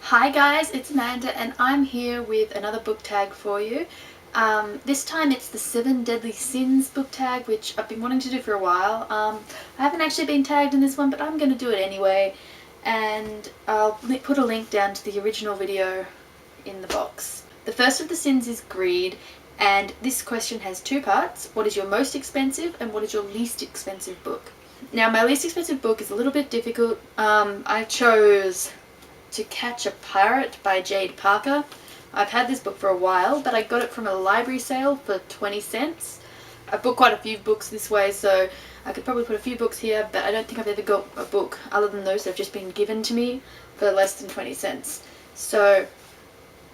Hi guys, it's Amanda and I'm here with another book tag for you. This time it's the 7 Deadly Sins book tag, which I've been wanting to do for a while. I haven't actually been tagged in this one, but I'm going to do it anyway. And I'll put a link down to the original video in the box. The first of the sins is greed, and this question has two parts. What is your most expensive and what is your least expensive book? Now my least expensive book is a little bit difficult. I chose To Catch a Pirate by Jade Parker. I've had this book for a while, but I got it from a library sale for 20 cents. I've bought quite a few books this way, so I could probably put a few books here, but I don't think I've ever got a book other than those that have just been given to me for less than 20 cents. So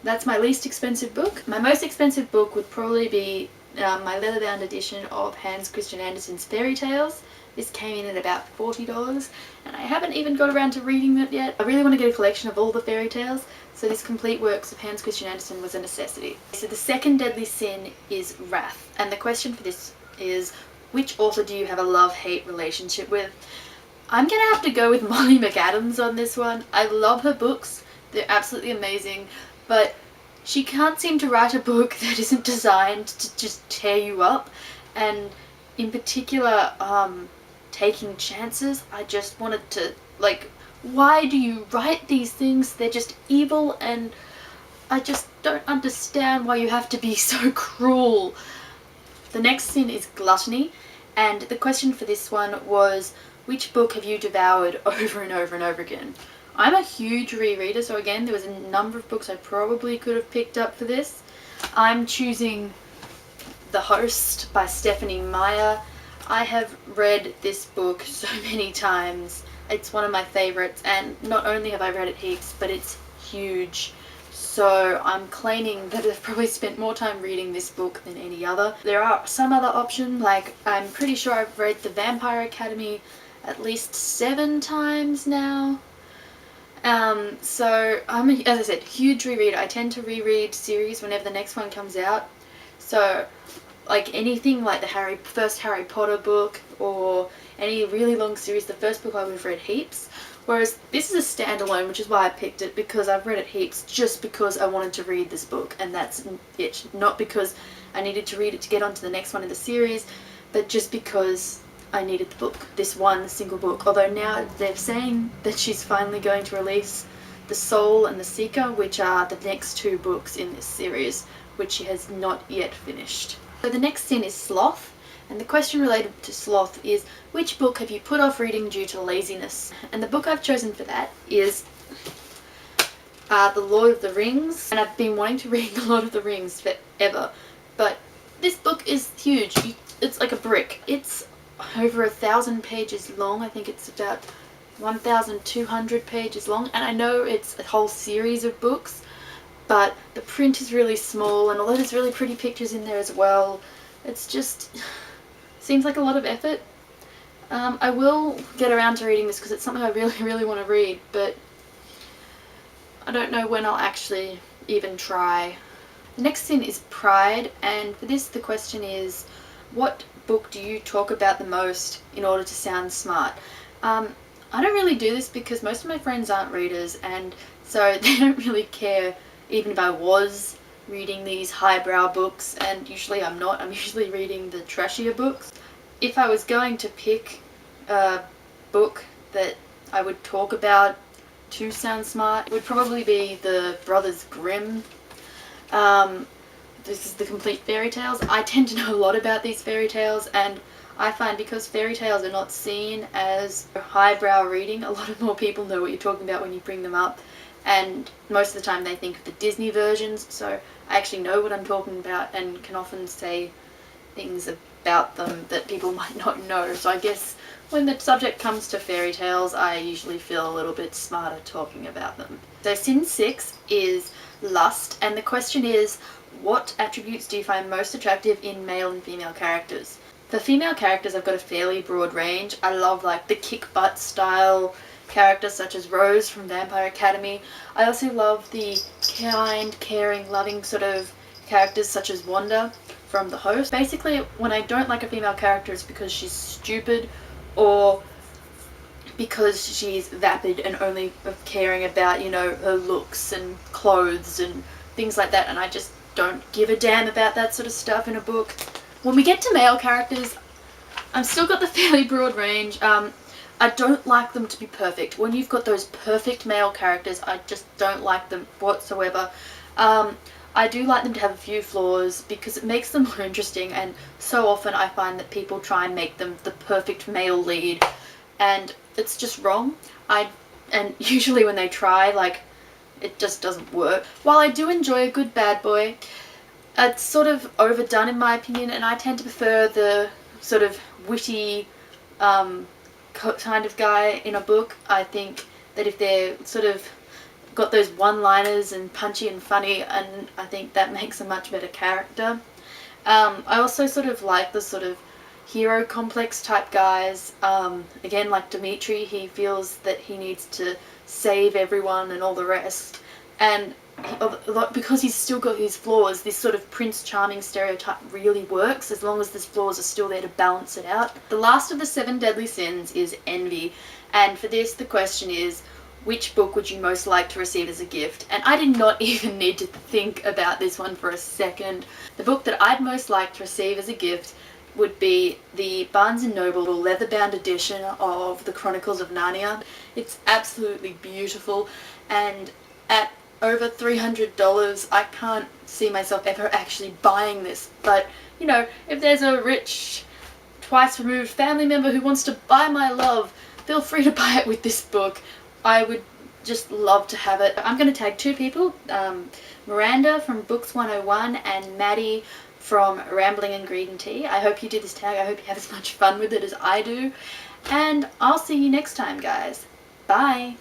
that's my least expensive book. My most expensive book would probably be my leather-bound edition of Hans Christian Andersen's Fairy Tales. This came in at about $40 and I haven't even got around to reading it yet. I really want to get a collection of all the fairy tales, so this complete works of Hans Christian Andersen was a necessity. So the second deadly sin is wrath, and the question for this is, which author do you have a love-hate relationship with? I'm gonna have to go with Molly McAdams on this one. I love her books, they're absolutely amazing, but she can't seem to write a book that isn't designed to just tear you up, and in particular, Taking Chances, I just wanted to, like, why do you write these things? They're just evil, and I just don't understand why you have to be so cruel. The next sin is gluttony, and the question for this one was, which book have you devoured over and over and over again? I'm a huge rereader, so again, there was a number of books I probably could have picked up for this. I'm choosing The Host by Stephanie Meyer. I have read this book so many times. It's one of my favourites, and not only have I read it heaps, but it's huge. So I'm claiming that I've probably spent more time reading this book than any other. There are some other options, like I'm pretty sure I've read The Vampire Academy at least 7 times now. So I'm, as I said, huge rereader. I tend to reread series whenever the next one comes out. So like anything like the first Harry Potter book or any really long series, the first book I would have read heaps. Whereas this is a standalone, which is why I picked it, because I've read it heaps just because I wanted to read this book, and that's it. Not because I needed to read it to get on to the next one in the series, but just because I needed the book, this one single book. Although now they're saying that she's finally going to release The Soul and the Seeker, which are the next 2 books in this series, which she has not yet finished. So the next sin is sloth, and the question related to sloth is, which book have you put off reading due to laziness? And the book I've chosen for that is The Lord of the Rings, and I've been wanting to read The Lord of the Rings forever, but this book is huge. It's like a brick. It's over 1,000 pages long. I think it's about 1,200 pages long, and I know it's a whole series of books, but the print is really small, and although there's really pretty pictures in there as well, it's just seems like a lot of effort. I will get around to reading this because it's something I really want to read, but I don't know when I'll actually even try. The next sin is pride, and for this the question is, what book do you talk about the most in order to sound smart? I don't really do this because most of my friends aren't readers, and so they don't really care even if I was reading these highbrow books, and usually I'm not. I'm usually reading the trashier books. If I was going to pick a book that I would talk about to sound smart, it would probably be the Brothers Grimm. This is the complete fairy tales. I tend to know a lot about these fairy tales, and I find because fairy tales are not seen as highbrow reading, a lot of more people know what you're talking about when you bring them up, and most of the time they think of the Disney versions, so I actually know what I'm talking about and can often say things about them that people might not know. So I guess when the subject comes to fairy tales, I usually feel a little bit smarter talking about them. So sin 6 is lust, and the question is, what attributes do you find most attractive in male and female characters? For female characters, I've got a fairly broad range. I love like the kick butt style characters such as Rose from Vampire Academy. I also love the kind, caring, loving sort of characters such as Wanda from the host. Basically, when I don't like a female character, it's because she's stupid or because she's vapid and only caring about, you know, her looks and clothes and things like that, and I just don't give a damn about that sort of stuff in a book. When we get to male characters, I've still got the fairly broad range. I don't like them to be perfect. When you've got those perfect male characters, I just don't like them whatsoever. I do like them to have a few flaws because it makes them more interesting, and so often I find that people try and make them the perfect male lead, and it's just wrong. And usually when they try, like, it just doesn't work. While I do enjoy a good bad boy, it's sort of overdone in my opinion, and I tend to prefer the sort of witty kind of guy in a book. I think that if they're sort of got those one-liners and punchy and funny, and I think that makes a much better character. I also sort of like the sort of hero complex type guys. Again, like Dimitri, he feels that he needs to save everyone and all the rest, and because he's still got his flaws, this sort of Prince Charming stereotype really works as long as his flaws are still there to balance it out. The last of the 7 deadly sins is envy, and for this the question is, which book would you most like to receive as a gift? And I did not even need to think about this one for a second. The book that I'd most like to receive as a gift would be the Barnes & Noble leather-bound edition of the Chronicles of Narnia. It's absolutely beautiful, and at over $300, I can't see myself ever actually buying this. But, you know, if there's a rich, twice-removed family member who wants to buy my love, feel free to buy it with this book. I would just love to have it. I'm going to tag 2 people, Miranda from Books 101 and Maddie from Rambling and Greed and Tea. I hope you do this tag. I hope you have as much fun with it as I do. And I'll see you next time, guys. Bye!